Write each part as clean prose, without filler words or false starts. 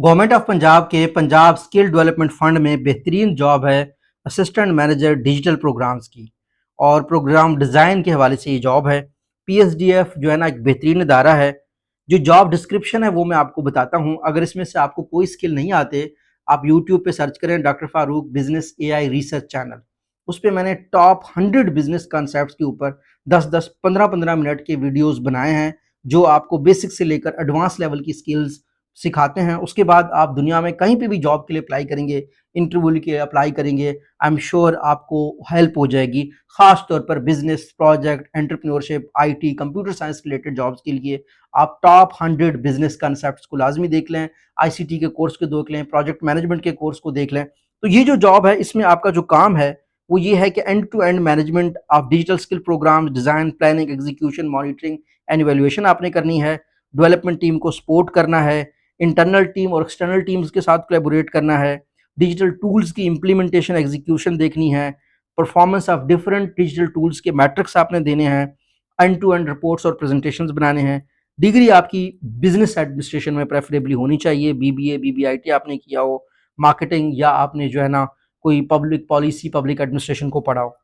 Government of Punjab के Punjab skill development fund में बेहतरीन जॉब है असिस्टेंट मैनेजर डिजिटल प्रोग्राम्स की। और प्रोग्राम डिज़ाइन के हवाले से ये जॉब है। पीएसडीएफ जो है ना एक बेहतरीन इदारा है। जो जॉब डिस्क्रिप्शन है वो मैं आपको बताता हूँ। अगर इसमें से आपको कोई स्किल नहीं आते, आप यूट्यूब पे सर्च करें doctor Farooq business AI research channel. उस पे मैंने टॉप 100 बिजनेस कॉन्सेप्ट्स के ऊपर 10-10 15-15 मिनट के वीडियोस बनाए हैं, जो आपको बेसिक से लेकर एडवांस लेवल की स्किल्स सिखाते हैं। उसके बाद आप दुनिया में कहीं पे भी जॉब के लिए अप्लाई करेंगे, इंटरव्यू के लिए अप्लाई करेंगे, आई एम श्योर आपको हेल्प हो जाएगी। ख़ास तौर पर business, project, entrepreneurship, IT, computer science related jobs के लिए आप टॉप 100 बिज़नेस कॉन्सेप्ट्स को लाज़मी देख लें, आईसीटी के कोर्स को देख लें, प्रोजेक्ट मैनेजमेंट के कोर्स को देख लें। तो ये जो जॉब है इसमें आपका जो काम है वो ये है कि end to end management of digital skill program, design, planning, execution, monitoring and evaluation आपने करनी है। डेवलपमेंट टीम को सपोर्ट करना है, इंटरनल टीम और एक्सटर्नल टीम्स के साथ कोलैबोरेट करना है, डिजिटल टूल्स की इम्प्लीमेंटेशन एग्जीक्यूशन देखनी है, performance of different digital tools के मैट्रिक्स आपने देने हैं, एंड टू एंड रिपोर्ट्स और प्रेजेंटेशंस बनाने हैं। डिग्री आपकी बिजनेस एडमिनिस्ट्रेशन में प्रेफरेबली होनी चाहिए, बीबीए, बीबीआईटी आपने किया हो, मार्केटिंग या आपने जो है ना कोई पब्लिक पॉलिसी, पब्लिक एडमिनिस्ट्रेशन को पढ़ा हो।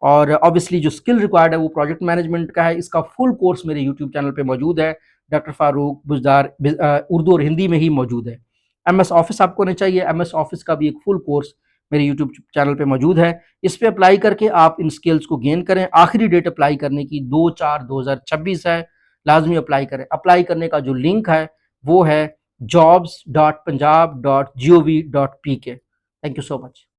और ऑब्वियसली जो स्किल रिक्वायर्ड है वो प्रोजेक्ट मैनेजमेंट का है। इसका फुल कोर्स मेरे यूट्यूब चैनल पे मौजूद है। डॉक्टर फारूक बुजदार उर्दू और हिंदी में ही मौजूद है। एमएस ऑफिस आपको नहीं चाहिए, एमएस ऑफिस का भी एक फुल कोर्स मेरे यूट्यूब चैनल पे मौजूद है। इस पे अप्लाई करके आप इन स्किल्स को गेन करें। आखिरी डेट अप्लाई करने की 2/4/2026 है। लाजमी अप्लाई करें। अप्लाई करने का जो लिंक है वो है jobs.punjab.gov.pk। Thank you so much.